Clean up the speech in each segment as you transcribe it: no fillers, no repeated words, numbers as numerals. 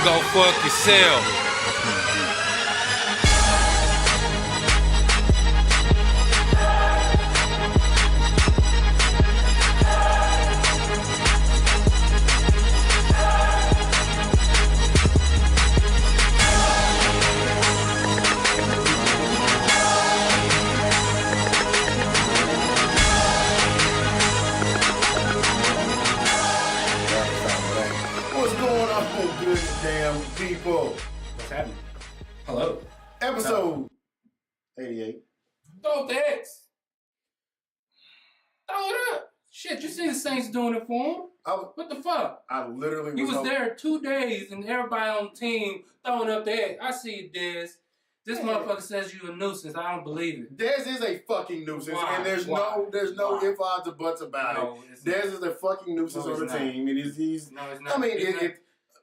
Go fuck yourself. People. What's happening? Hello. Episode 88. Throw the X. Throw it up. Shit, you see the Saints doing it for him? What the fuck? I literally was there 2 days and everybody on the team throwing up the X. I see it, Dez. This motherfucker says you a nuisance. I don't believe it. Dez is a fucking nuisance, and there's no ifs, odds, or buts about it. Dez is a fucking nuisance on the team, and he's. No, it's not. I mean,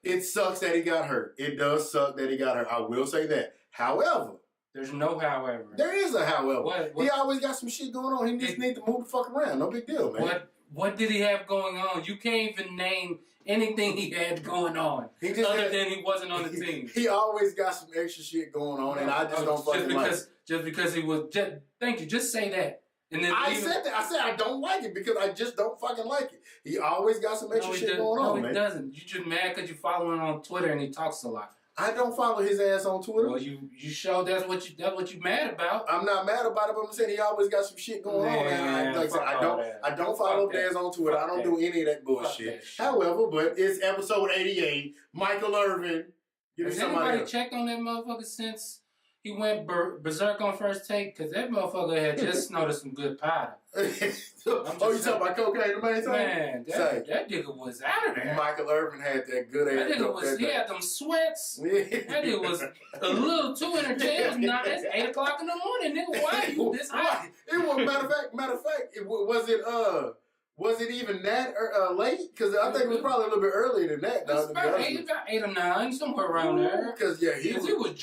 it sucks that he got hurt. It does suck that he got hurt. I will say that. However, there's no however. There is a however. What? He always got some shit going on. He just needs to move the fuck around. No big deal, man. What did he have going on? You can't even name anything he had going on. Other than he wasn't on the team. He always got some extra shit going on, and I just don't fucking like it. Just because he was... thank you. Just say that. And then said that. I said I don't like it because I just don't fucking like it. He always got some extra shit going on, man. No, he doesn't. You just mad because you follow him on Twitter and he talks a lot. I don't follow his ass on Twitter. Well, you show that's what you mad about. I'm not mad about it, but I'm saying he always got some shit going on. And like I don't follow Dez on Twitter. I don't do any of that bullshit. However, but it's episode 88. Michael Irvin. Has anybody checked on that motherfucker since he went berserk on First Take? Because that motherfucker had just snorted some good powder. You talking about cocaine the main time? Man, that nigga was out of there. Michael Irvin had that good ass. That nigga he had them sweats. That nigga was a little too entertained. It's 8 o'clock in the morning, nigga. Why are you this hot? It was matter of fact. Was it even that late? Because I think it was probably a little bit earlier than that. It was about 8 or 9, somewhere around there. Because he was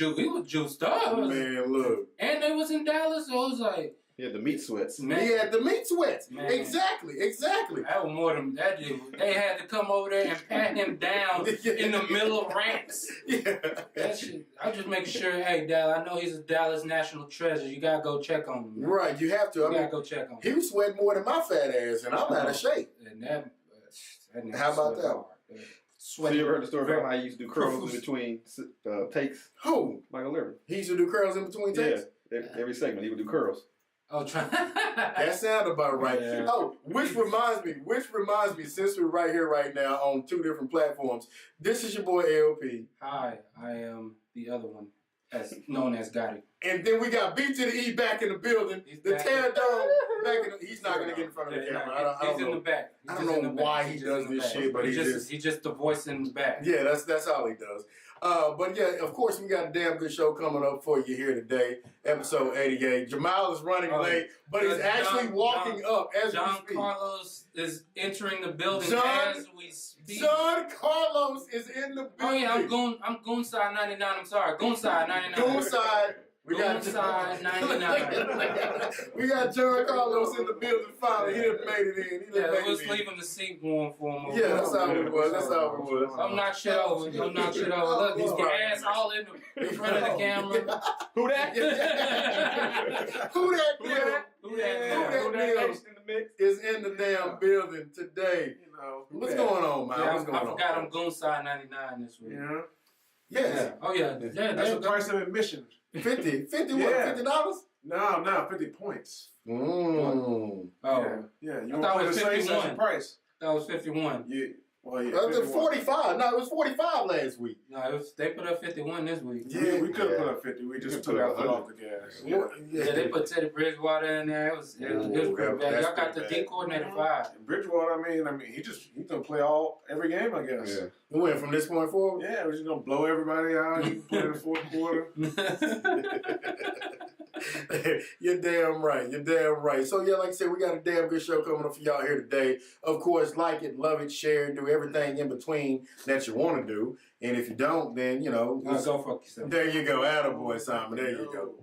juiced up. Man, look. And they was in Dallas, so it was like. He had the meat sweats. Man. He had the meat sweats. Man. Exactly. That was more than that. They had to come over there and pat him down in the middle of ranks. Yeah. That shit. I'm just making sure, hey, Dallas, I know he's a Dallas national treasure. You gotta go check on him. Man. Right, you have to. You gotta go check on him. He was sweating more than my fat ass, and I'm out of shape. And that how about that? So you ever heard the story about how he used to do curls in between takes? Who? Michael Irvin. He used to do curls in between takes? Yeah, every segment he would do curls. Oh, that sounded about right. Yeah. Oh, which reminds me, since we're right here right now on 2 different platforms, this is your boy LP. Hi, I am the other one, known as Gati. And then we got B to the E back in the building. The tear down back in the, he's not gonna get in front of the camera. He's in the back. I don't know why he does this shit, but he's just the voice in the back. Yeah, that's all he does. But yeah, of course, we got a damn good show coming up for you here today, episode 88. Jamile is running late, but he's actually walking up as we speak. John Carlos is entering the building as we speak. John Carlos is in the building. Oh yeah, I'm Goonside 99. I'm sorry, Goonside 99. Goonside. We got 99. We got John Carlos in the building finally. He done made it in. Let's leave him the seat warm for him. Yeah, that's how it was. I'm not shit over. Look, he's your ass all in front of the camera. Who that? Who that is in the damn building today? What's going on, man? What's going on? I forgot I'm Goonside 99 this week. Yeah. Oh yeah. That's the price of admission. 50 yeah. $50? No, 50 points. Mm. Oh. Yeah. You I thought it was 51. Price. That was 51. Yeah. Well, yeah. 45. No, it was 45 last week. No, they put up 51 this week. Yeah, we could have put up 50. We just took our foot off the gas. Yeah, they put Teddy Bridgewater in there. It was pretty bad. Y'all got the D coordinator 5. And Bridgewater, I mean, he's gonna play every game, I guess. Yeah. We went from this point forward. Yeah, we're just gonna blow everybody out. He can play in the fourth quarter. You're damn right. So yeah, like I said, we got a damn good show coming up for y'all here today. Of course, like it, love it, share it, do everything in between that you want to do. And if you don't, then go fuck yourself. There you go, attaboy, Simon. There you go.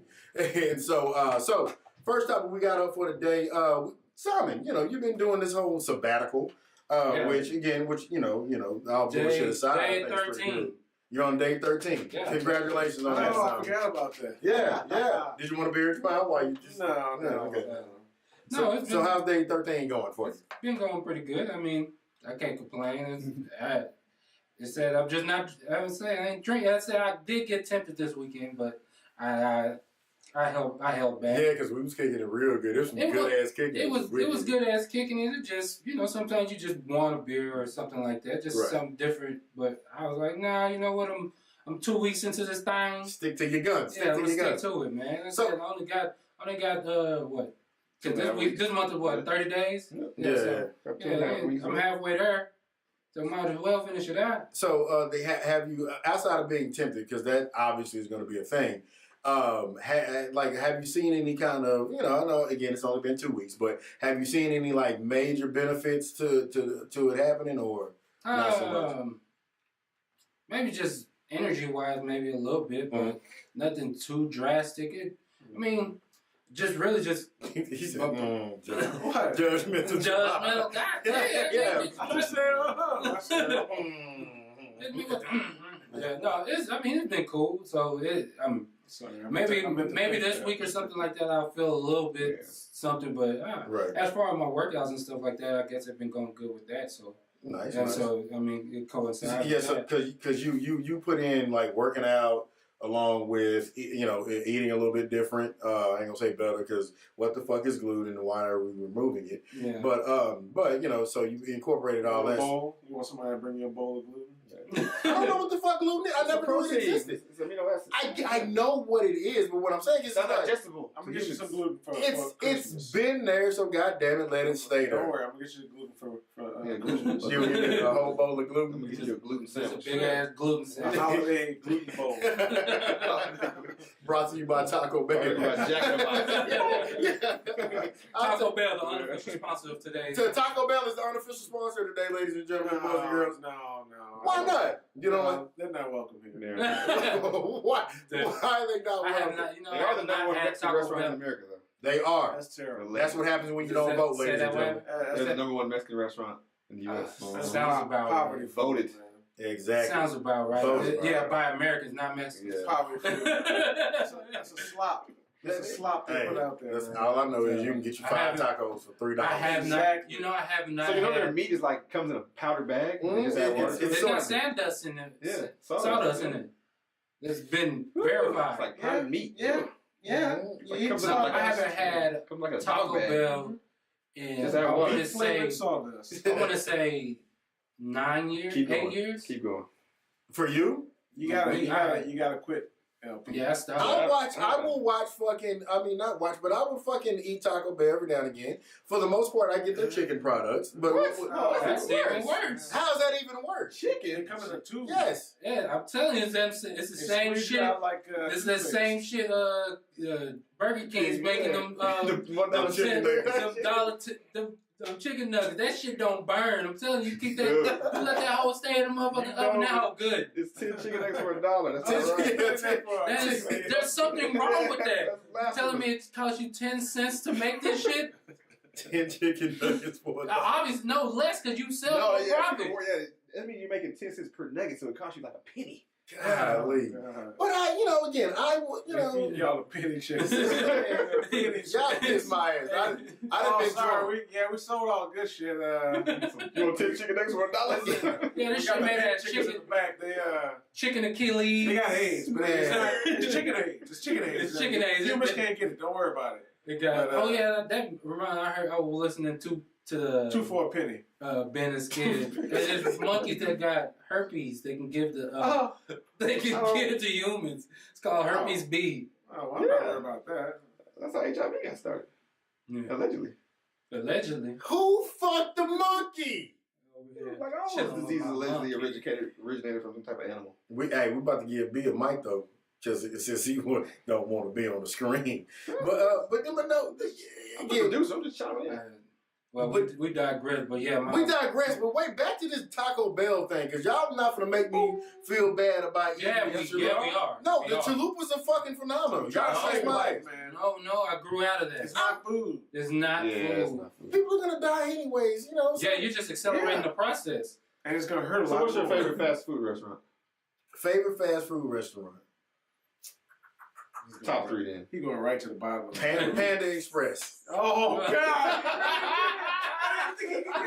And so first topic we got up for today, Simon. You've been doing this whole sabbatical, which all bullshit aside, day 13. You're on day 13. Yeah. Congratulations on that. Oh, I Son. forgot about that. Yeah. Did you want a beer tomorrow? Why you just... No. Okay. No, it's So how's day 13 going for you? It's been going pretty good. I mean, I can't complain. It said I'm just not. I would say I ain't drinking. I said I did get tempted this weekend, but I held back. Yeah, because we was kicking it real good. It was some good ass kicking. It was good ass kicking. It just sometimes you just want a beer or something like that, just something different. But I was like, nah, you know what? I'm 2 weeks into this thing. Stick to your guns. Yeah, I'm gonna stick to it, man. So I only got what? This month is what, 30 days? Yeah. I'm halfway there. So might as well finish it out. So they have you, outside of being tempted, because that obviously is going to be a thing, have you seen any kind of, I know, again, it's only been 2 weeks, but have you seen any, like, major benefits to it happening, or not so much? Maybe just energy-wise, maybe a little bit, but nothing too drastic. Just really just... He said, What? Judgmental. Judgmental. God damn. Yeah. I said, Yeah, no, it's been cool. So maybe this week or something like that, I'll feel a little bit something. But as far as my workouts and stuff like that, I guess I've been going good with that. So nice. So it coincides. Yeah, so because you put in like working out along with eating a little bit different. I ain't gonna say better because what the fuck is gluten and why are we removing it? Yeah. But so you incorporated all that. You want somebody to bring you a bowl of gluten? I don't know what the fuck gluten is. I never knew it existed. It's amino acids. I know what it is, but what I'm saying is it's not digestible. I'm gonna get you some gluten for it's been there, so goddamn it, let it stay there. Don't worry, I'm gonna get you gluten for gluten. You'll get a whole bowl of gluten. I'm gonna get you a gluten sandwich. It's a big ass gluten sandwich. A holiday gluten bowl. Brought to you by Taco Bell. Taco Bell, the unofficial sponsor of today. Taco Bell is the unofficial sponsor today, ladies and gentlemen, boys and girls. No. Why not? You know what? They're not welcome here. Why? Why are they not welcome? They are the number one Mexican restaurant in America, though. They are. That's terrible. That's what happens when you don't vote, ladies and gentlemen. They're the number one Mexican restaurant in the U.S. Sounds about poverty voted. Exactly. Sounds about right. Yeah, by Americans, not Mexicans. Yeah. Poverty food. That's a slop. That's a slop they put out there. That's all I know is you can get you 5 tacos for $3. I have not. I have not. So their meat is comes in a powder bag. It's got sawdust in it. Yeah, sawdust in it. It's been verified. It's like canned meat. Yeah. I haven't had Taco Bell in I want to say 9 years, 8 years. Keep going. For you? You gotta quit. Yeah, I will watch fucking, not watch, but I will fucking eat Taco Bell every now and again. For the most part, I get their chicken products. But that's even worse. How's that even worse? Chicken? It comes in a tube. Yes. Yeah, I'm telling you, it's the same shit. It's the same shit Burger King's making them chicken nuggets. That shit don't burn. I'm telling you, you keep that. You let that whole stay in the motherfucking oven. Now good. It's 10 chicken eggs for $1. That's right. There's something wrong with that. You're telling me it costs you 10 cents to make this shit? 10 chicken nuggets for $1. Obviously, no less because you sell it for profit. That means you're making 10 cents per nugget, so it costs you like a penny. Golly. But I would, y'all a penny shit. Y'all kiss my ass. I done been sorry. We sold all good shit. You want 10 chicken eggs for $1? Yeah, this shit made out of chicken. In the back. chicken Achilles. They got AIDS, but it's chicken AIDS. It's chicken AIDS. It's chicken AIDS. Humans can't get it. Don't worry about it. They got. That reminded. I was listening to the 2 for a penny. Ben and Skid. There's monkeys that got herpes. They can give they can give it to humans. It's called herpes B. Oh, I'm not worried about that. That's how HIV got started. Yeah. Allegedly. Who fucked the monkey? Like all those diseases allegedly originated from some type of animal. We about to give B a mic though, since he don't want to be on the screen. But no. I'm just chiming in. Well, we digress, but yeah. We digress, but wait, back to this Taco Bell thing, because y'all not going to make me feel bad about eating we are. No, the chalupas are fucking phenomenal. Y'all save life, man. No, I grew out of that. It's not food. It's not food. People are going to die anyways, Yeah, you're just accelerating the process. And it's going to hurt a lot. So what's your favorite fast food restaurant? Favorite fast food restaurant? Top 3 then. He going right to the bottom of the Panda Express. Oh, God. I didn't think he could get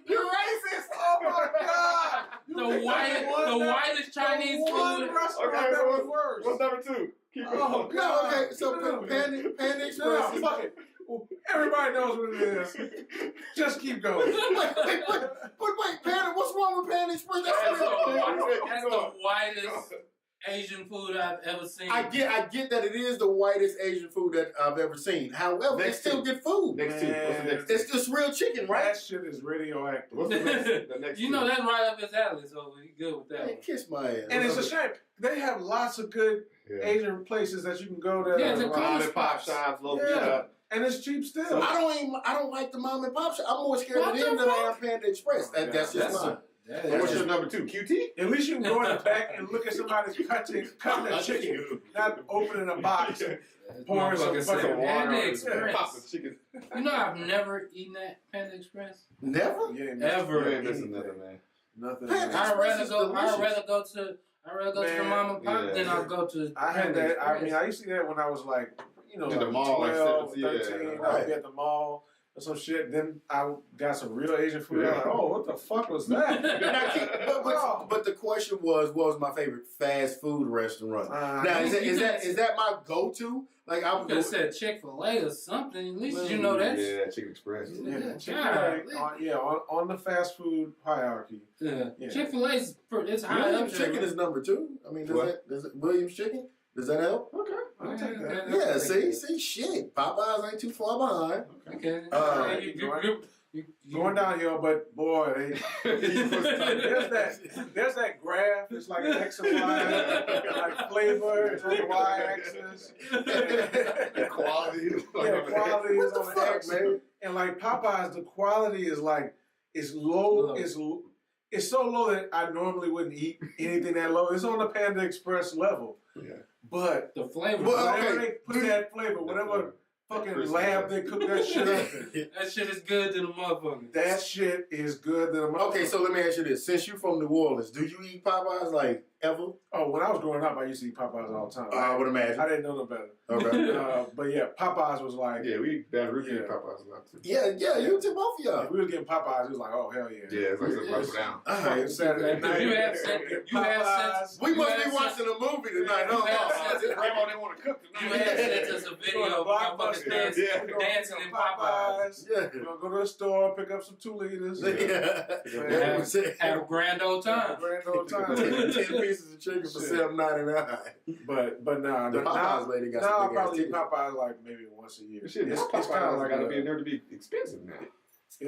You're racist. Oh, my God. The whitest Chinese food. Okay, what's number 2? Keep going. Oh, No, God. okay, so Panda Express. No, fuck it. Everybody knows what it is. Just keep going. But wait, Panda, what's wrong with Panda Express? That's the whitest Asian food I've ever seen. I get that it is the whitest Asian food that I've ever seen. However, it's still good food. Next 2. What's the next 2? It's just real chicken, right? That shit is radioactive. What's the next You 2? know that's right up his alley, so he good with that. Man, kiss my ass. And it's a shame. They have lots of good Asian places that you can go to. Yeah, the mom and pop shops, local shop. And it's cheap still. I don't like the mom and pop shop. I'm more scared of them than I am Panda Express. That's just mine. What's your number 2? QT? At least you can go in the back and look at somebody cutting a chicken, not opening a box and pouring some fucking water. Panda Express. Pop the chicken. You know I've never eaten at Panda Express. Never? Ever. You ain't missing nothing, man. Nothing. Panda I'd Express rather is go delicious. to the mom and pop than I'll go to. I had Panda that. I Express. mean, I used to see that when I was like, In like the mall, 12, like 17, 13. yeah. I'd be at the mall or some shit. Then I got some real Asian food. I was like, oh, what the fuck was that? But the question was, what was my favorite fast food restaurant? Now, is that my go-to? Like I You could have said Chick-fil-A or something. At least you know that. Yeah, Chicken Express. Yeah, Chick-fil-A, on the fast food hierarchy. Yeah. Yeah. Chick-fil-A's it's high up Williams there. Chicken is number 2. I mean, does it Williams Chicken? Does that help? Okay, I'll take that. Yeah, see, shit. Popeyes ain't too far behind. Okay. Going downhill, but boy, there's that graph. It's like X and Y, like flavor. It's on the Y-axis. The quality. Quality is on the X, man? and like Popeyes, the quality is like it's low. It's so low that I normally wouldn't eat anything that low. It's on the Panda Express level. Yeah. But the flavor. whatever they put that flavor, whatever fucking lab they cook that shit up in. That shit is good to the motherfucker. That shit is good to the motherfucker. Okay, so let me ask you this: since you from New Orleans, do you eat Popeyes like ever? Oh, when I was growing up, I used to eat Popeyes all the time. I would imagine. I didn't know no better. Okay. But yeah, Popeyes was like, Yeah, we Baton Rouge eat Popeyes a lot too. yeah, you took both of y'all. if we was getting Popeyes, it was like, oh hell yeah. Yeah, it's like something right down. All Fucking right. Saturday night. You have sense. We must be watching a movie tonight. Grandma didn't want to cook You tonight. had sent us a video of motherfuckers dancing in Popeyes. Yeah. We're gonna go to the store, pick up some 2 liters. Have a grand old time. Grand old time. 10 pieces of chicken for $7.99. But nah, The Popeyes lady got now I some big ass probably eat titties. Popeyes like maybe once a year. Shit, It's Popeyes kind of like gotta be in there to be expensive now.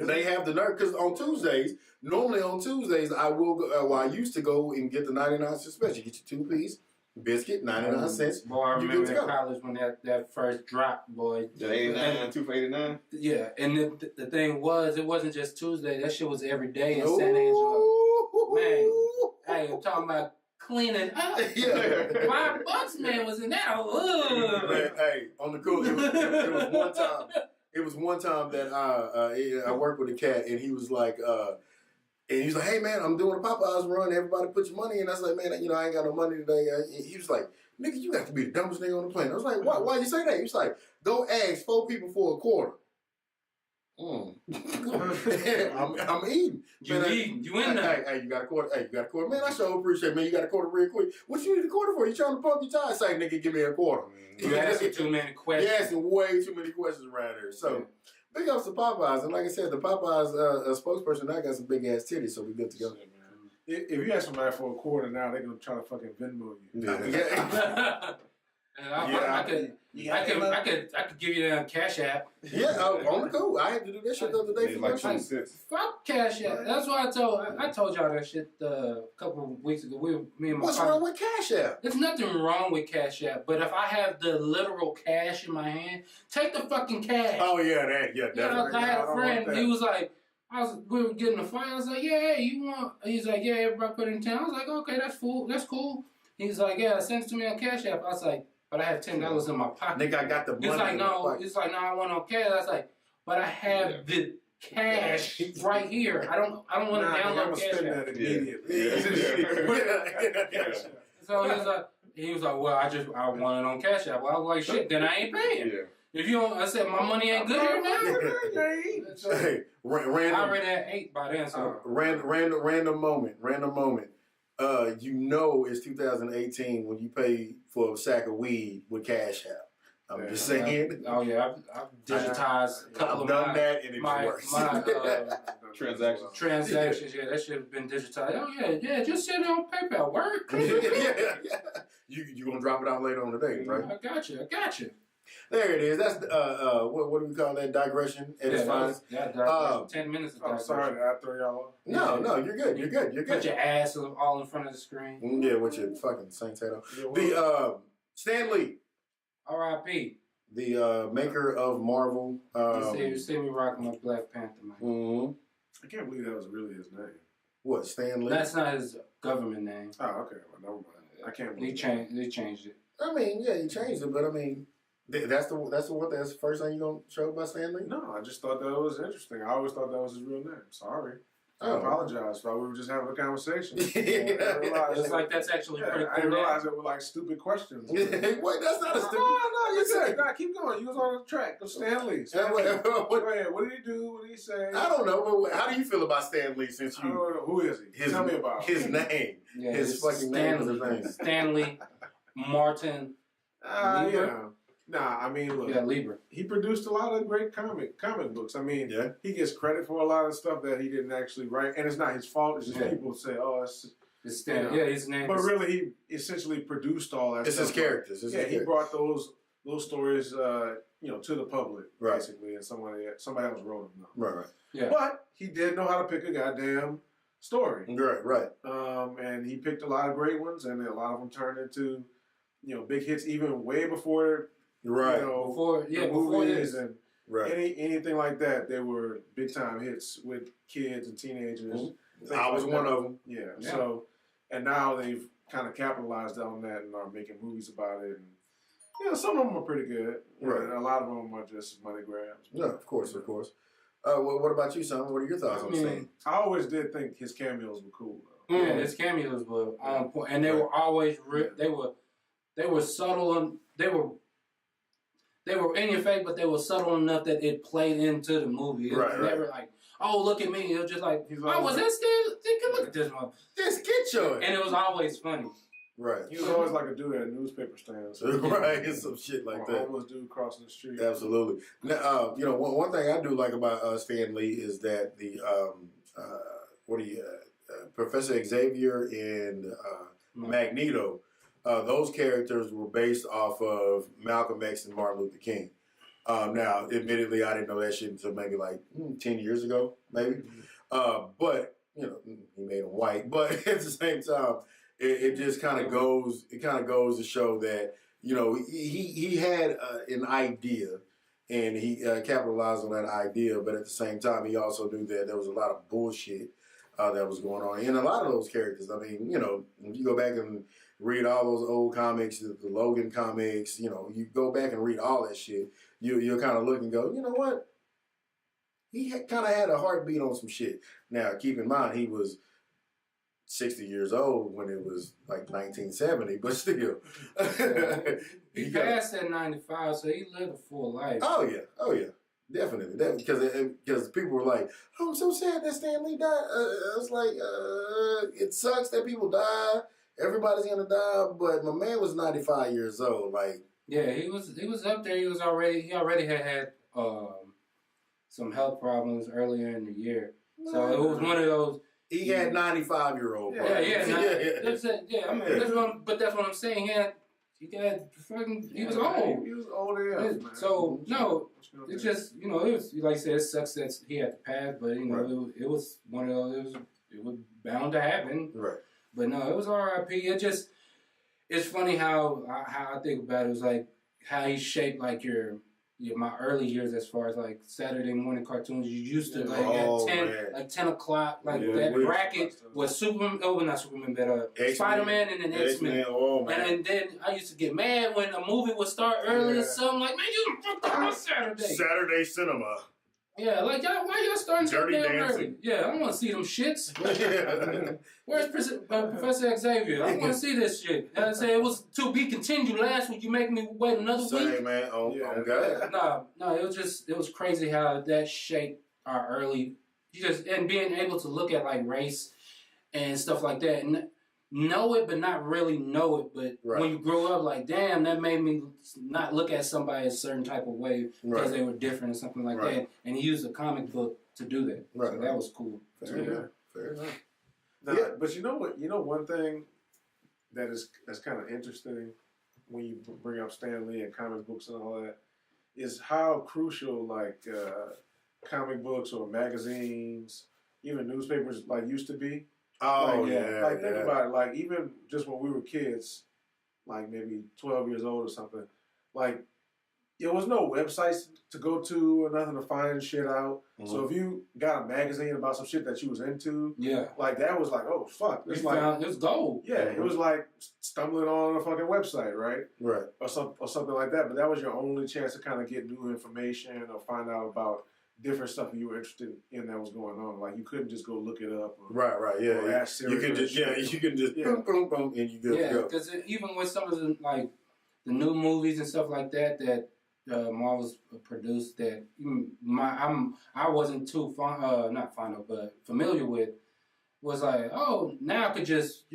They have the nerve because on Tuesdays, normally on Tuesdays, I will go. I used to go and get the 99-cent special. Get your 2-piece biscuit, 99 cents. Boy, I You remember good to in go. college when that first drop, boy. The 89, 2 for 89. Yeah, and the thing was, it wasn't just Tuesday. That shit was every day in San Angelo. Man, hey, I'm talking about cleaning up. Yeah. $5, man, was in that. Man, hey, on the cool. It was one time. It was one time that I worked with a cat, and he was like, and he was like, "Hey man, I'm doing a Popeyes run. Everybody put your money in." I was like, "Man, I ain't got no money today." He was like, "Nigga, you got to be the dumbest nigga on the planet." I was like, "Why? Why you say that?" He was like, "Go ask 4 people for a quarter." I'm eating. You Man, eating. You in there. Hey, you got a quarter. Hey, you got a quarter. Man, I sure appreciate it, man. You got a quarter real quick. What you need a quarter for? You trying to pump your tires? Say, nigga, give me a quarter. You asking too many questions. You asking way too many questions around here. So, big ups to Popeyes. And like I said, the Popeyes spokesperson now got some big ass titties, so we good to go. If you ask somebody for a quarter now, they're gonna try to fucking Venmo you. Yeah. I could give you that Cash App. Yeah, on the cool. I had to do that shit the other day for my Like shit. 20 cents. Fuck Cash App. That's what I told y'all that shit a couple of weeks ago. Me and my What's partner. wrong with Cash App? There's nothing wrong with Cash App, but if I have the literal cash in my hand, take the fucking cash. Oh yeah, Yeah, definitely. I had I a don't friend. want that. He was like, we were getting a fight. I was like, yeah, you want? He's like, yeah, everybody put it in town. I was like, okay, that's cool. That's cool. He's like, yeah, send it to me on Cash App. I was like, but I have $10 in my pocket. Nigga, I got the money. He's like, in my no. pocket. He's like, no, I want on cash. I was like, but I have cash right here. I don't want to I'm download gonna Cash spend App. that immediately. So he was like, well, I want it on Cash App. Well, I was like, shit, then I ain't paying. Yeah. If you don't, I said my money ain't good here now. Hey, I random, already had 8 by then, so random moment. You know it's 2018 when you pay for a sack of weed with Cash App. I'm just saying. I've digitized a couple of done that and it works. Transactions. Yeah, that should have been digitized. Oh yeah, just send it on PayPal. Work. You gonna drop it out later on today, right? I got you. There it is. That's what do we call that? Digression at its finest. 10 minutes of digression. I'm sorry, I throw y'all off. No, you're good. You're good. Put your ass all in front of the screen. Yeah, with your fucking Saint Tato. The Stan Lee, R.I.P. the maker of Marvel. You see me rocking my Black Panther, man. Mm-hmm. I can't believe that was really his name. What, Stan Lee? That's not his government name. Oh, okay. Well, never mind. I can't believe They changed it. I mean, yeah, he changed it, but I mean, that's the first thing you gonna show about Stan Lee? No, I just thought that was interesting. I always thought that was his real name. Sorry. I Oh. apologize. Thought we were just having a conversation. It's like that's actually pretty I cool. didn't realize it were like stupid questions. Wait, that's not a stupid. No, you said. Nah, keep going. You was on the track of Stan Lee. Go ahead. What did he do? What did he say? I don't know. But how do you feel about Stan Lee since I don't you? know. Who is he? Tell me about his him. name. Yeah, His fucking name is his name. Stanley Martin. Yeah. Nah, I mean, look. Yeah, Lieber. He produced a lot of great comic books. I mean, Yeah. he gets credit for a lot of stuff that he didn't actually write, and it's not his fault. It's just people say, "Oh, it's." It's Stan. Yeah, his name. But really, he essentially produced all that. It's stuff. his characters. He brought those stories, to the public, Right. basically, and somebody else wrote them. Right. Yeah. But he did know how to pick a goddamn story. Right. And he picked a lot of great ones, and a lot of them turned into, big hits, even way before. Right. Before movies this. and Right. anything like that, they were big time hits with kids and teenagers. I was one of them. Yeah. So, and now they've kind of capitalized on that and are making movies about it. And some of them are pretty good. Right. And a lot of them are just money grabs. Yeah, of course. What about you, son? What are your thoughts on Stan? I always did think his cameos were cool, though. Yeah, his cameos were on point, and they were always they were subtle and they were in your face, but they were subtle enough that it played into the movie. It was never like, oh, look at me. It was just like, oh, was that Stan? Look at this one. Just get your. And it was always funny. Right. He was always like a dude at newspaper stands. Right, and some shit like that. Homeless dude crossing the street. Absolutely. Now, one thing I do like about Stan Lee is that the Professor Xavier and Magneto, those characters were based off of Malcolm X and Martin Luther King. Now, admittedly, I didn't know that shit until maybe like 10 years ago, maybe. But he made them white. But at the same time, it just kind of goes. It kind of goes to show that he had an idea, and he capitalized on that idea. But at the same time, he also knew that there was a lot of bullshit that was going on in a lot of those characters. I mean, if you go back and read all those old comics, the Logan comics, you go back and read all that shit, you'll kind of look and go, you know what? He kind of had a heartbeat on some shit. Now, keep in mind, he was 60 years old when it was like 1970, but still. He passed that 95, so he lived a full life. Oh, yeah. Definitely. Because people were like, oh, I'm so sad that Stan Lee died. I was like, it sucks that people die. Everybody's going to die. But my man was 95 years old. Like, yeah, he was up there. He already had some health problems earlier in the year. So it was one of those. He had 95-year-old. Yeah. That's it. Yeah, I mean, that's what I'm saying. He was old. He was old enough, man. So no, it's just it was like I said, it sucks that he had to pass, but it was one of those. It was bound to happen. Right. But no, it was R.I.P. It's funny how I think about it. It was like how he shaped like my early years as far as like Saturday morning cartoons. You used to at 10 o'clock, like that bracket was Superman. Oh, not Superman, but Spider-Man and then X-Men. Oh, man. And then I used to get mad when a movie would start early or something. Like, man, you fucked up on Saturday. Saturday cinema. Yeah, like y'all, why y'all starting so Dirty damn Dancing. early? Yeah, I want to see them shits. Yeah. Where's Professor Xavier? I want to see this shit. I said it was to be continued last week. You make me wait another Say, week? man, Yeah. God. No, it was crazy how that shaped our early, and being able to look at like race and stuff like that, and know it but not really know it. But when you grow up, like, damn, that made me not look at somebody a certain type of way because they were different or something like that. And he used a comic book to do that. Right. So that was cool. Fair enough. Now, but you know what? You know one thing that's kind of interesting when you bring up Stan Lee and comic books and all that is how crucial like comic books or magazines, even newspapers like used to be. Oh, like, yeah. Like, think about it. Like, even just when we were kids, like maybe 12 years old or something, like, there was no websites to go to or nothing to find shit out. Mm-hmm. So if you got a magazine about some shit that you was into, like, that was like, oh, fuck. It's gold. Yeah, it was like stumbling on a fucking website, right? Right. Or something like that. But that was your only chance to kind of get new information or find out about different stuff that you were interested in that was going on. Like, you couldn't just go look it up. Or, right, yeah. Or ask Siri. You can just boom, boom, boom, and you good to go. Because even with some of the, like, the new movies and stuff like that Marvel's produced that I wasn't too familiar with, was like, oh, now I could just,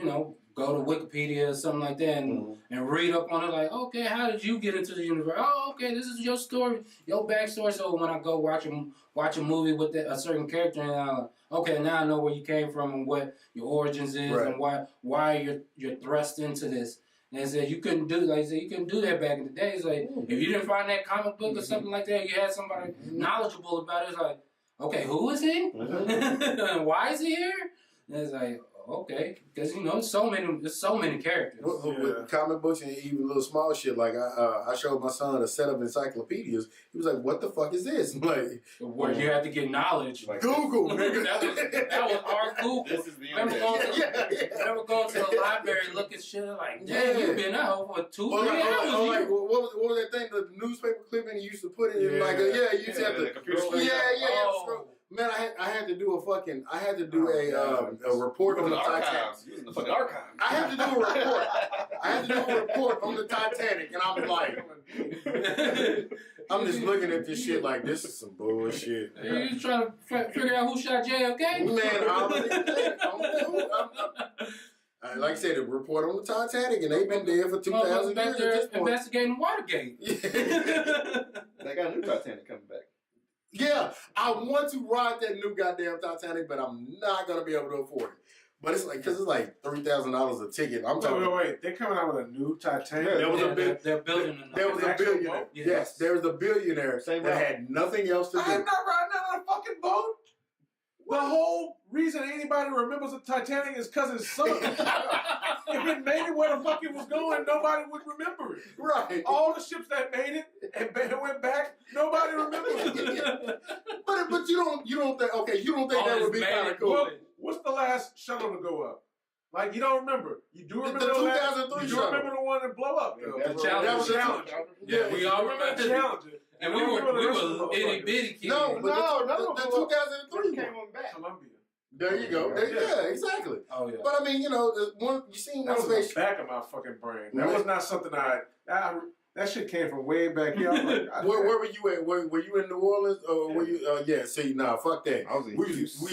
go to Wikipedia or something like that and read up on it, like, okay, how did you get into the universe? Oh, okay, this is your story, your backstory. So when I go watch a movie with a certain character, and I'm like, okay, now I know where you came from and what your origins is and why you're thrust into this. And they said you couldn't do that back in the day. It's like if you didn't find that comic book or something like that, you had somebody knowledgeable about it. It's like, okay, who is he? Why is he here? And it's like, okay, because there's so many characters. With comic books and even little small shit, like I showed my son a set of encyclopedias. He was like, "What the fuck is this?" Like, where you have to get knowledge. Like Google, nigga. that was our Google. This is the remember going to the library, look at shit like, damn, you've been out for 2-3 hours. Like, what was that thing? The newspaper clipping you used to put it in, you used to have to. Man, I had to do a report on the Titanic. Using the fucking archives. I had to do a report. I had to do a report on the Titanic, and I was like, I'm just looking at this shit like, this is some bullshit. You trying to figure out who shot JFK? Man, like I said, a report on the Titanic, and they've been there for 2,000 years at this point. Investigating Watergate. They got a new Titanic coming back. Yeah, I want to ride that new goddamn Titanic, but I'm not gonna be able to afford it. But it's like, because it's like $3,000 a ticket. I'm talking. Wait, they're coming out with a new Titanic. They're building another. There was a billionaire. Yes, there was a billionaire that had nothing else to do. I'm not riding out on a fucking boat. The whole reason anybody remembers the Titanic is because it sunk. If it made it where the fuck it was going, nobody would remember it. Right. All the ships that made it and went back, nobody remembers it. But you don't think that would be kind of cool. Well, what's the last shuttle to go up? Like, you don't remember. You do remember the 2003 shuttle. You remember the one that blew up. The Challenger. Yeah, we all remember the Challenger. And we were itty bitty kids. No, the 2003 came on back. Columbia. There you go. Yeah, exactly. Oh yeah. But I mean, the one you seen that one was space. The back of my fucking brain. That was not something that shit came from way back here. Like, where were you at? Were you in New Orleans or were you? See, fuck that. I was in Houston.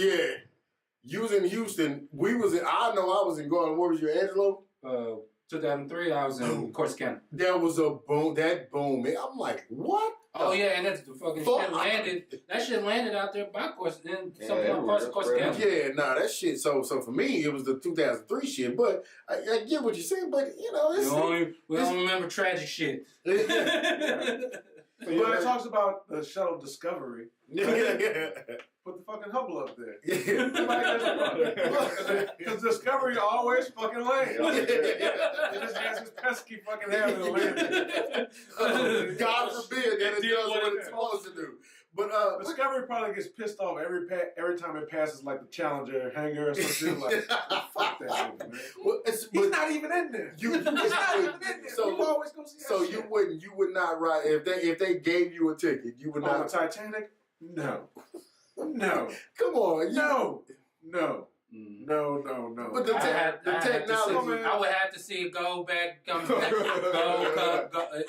You was in Houston. I was in Garland. Where was you, Angelo? 2003. I was in Corsicana. There was a boom. That boom. I'm like, what? Oh yeah, and that's the fucking shit landed. That shit landed out there by Corsicana. Corsicana. Yeah, that shit. So for me, it was the 2003 shit. But I get what you're saying. But we don't remember tragic shit. But it talks about the shuttle Discovery. Put the fucking Hubble up there. Because Discovery always fucking lands. It just has this pesky fucking habit of landing. God forbid that it does what it's supposed to do. But Discovery probably gets pissed off every time it passes like the Challenger hangar or something. Like, fuck that movie, man. Well, he's not even in there. He's not even in there. So you always go see that shit. You would not ride if they gave you a ticket. You would not. On the Titanic. No. Come on. No. Mm. No. But the technology. I would have to see it go back, come back, go.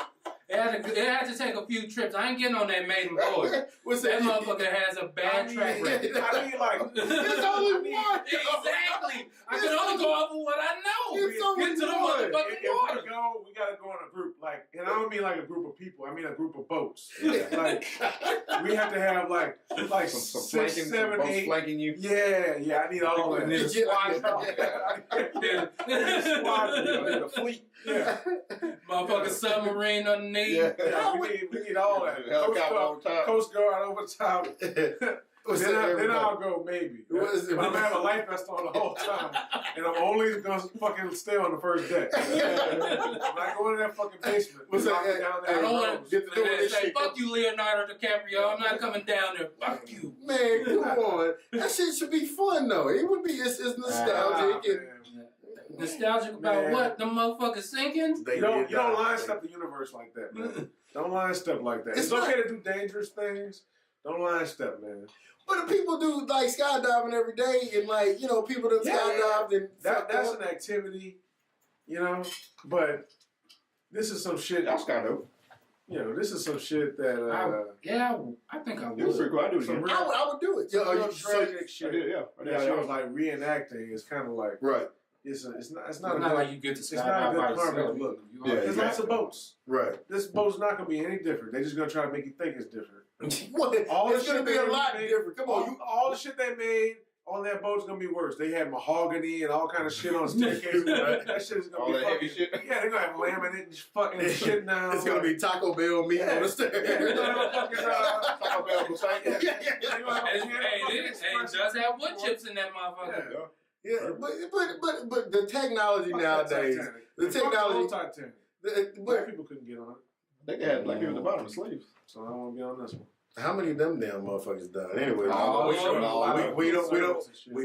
It had to take a few trips. I ain't getting on that maiden voyage. What's That motherfucker has a bad track record. I mean, like, There's only one. Exactly. I can only go off of what I know. It's only Get to the one. motherfucking water. we gotta go in a group, like, and I don't mean like a group of people. I mean a group of boats. Yeah. Like, we have to have like some 6, flanking, 7, boats 8. flanking you. Yeah. I need all that. Need a squad. The fleet. Yeah. Motherfucking submarine underneath. Yeah, we need all that. Helicopter on top. Coast Guard over top. Then I'll go maybe. But I'm gonna have a life vest on the whole time, and I'm only gonna fucking stay on the first deck. I'm not going to that fucking basement. What's that? Down I there. don't want Get the door to this say, shit. fuck you, Leonardo DiCaprio. I'm not coming down there. Fuck you. Man, come on. That shit should be fun though. It would be. It's nostalgic. Nostalgic about Man. what? Them motherfuckers sinking? You don't line stuff the universe like that, man. Don't line stuff like that. It's okay to do dangerous things. Don't line stuff, man. But people do like skydiving every day, and like people that skydived and that's an activity, But this is some shit. That's kind of. This is some shit that. I think I It was pretty would. cool. I do it again. I would do it. Real tragic shit. I did, yeah. That shit was like reenacting. It's kind of like right. It's not It's a not good, like you get to it's not skydive a by good karma yourself. look. You Yeah, already- There's lots of boats. Right. This boat's not gonna be any different. They're just gonna try to make you think it's different. What? All It's the gonna shit be a they lot made- different. Come on, all the shit they made on that boat's gonna be worse. They had mahogany and all kind of shit on staircases. That shit is gonna All be that fucking heavy shit. Yeah, they're gonna have laminate and fucking shit now. It's gonna be Taco Bell meat on the stairs. They're gonna have fucking Taco Bell beside you. they're gonna have a Hey, can of it fucking is. Hey, it espresso. does have wood chips in that motherfucker. Yeah. Yeah, but the technology Fuck nowadays, that Titanic. the Fuck the technology, old Titanic. but Black people couldn't get on it, They had black people at the bottom of sleeves. so I don't want to be on this one. how many of them damn motherfuckers died? Anyway, Oh, we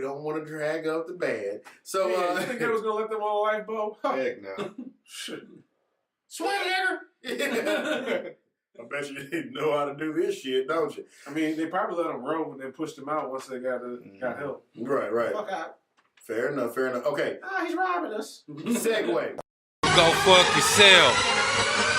don't want to drag up the bad. So You think they was gonna let them on a lifeboat? Heck no. Shit. Swing, nigger! I bet you didn't know how to do this shit, don't you? I mean, they probably let them roam and then pushed them out once they got help. Right. Fuck out. Fair enough. Okay, He's robbing us. segue. Go fuck yourself.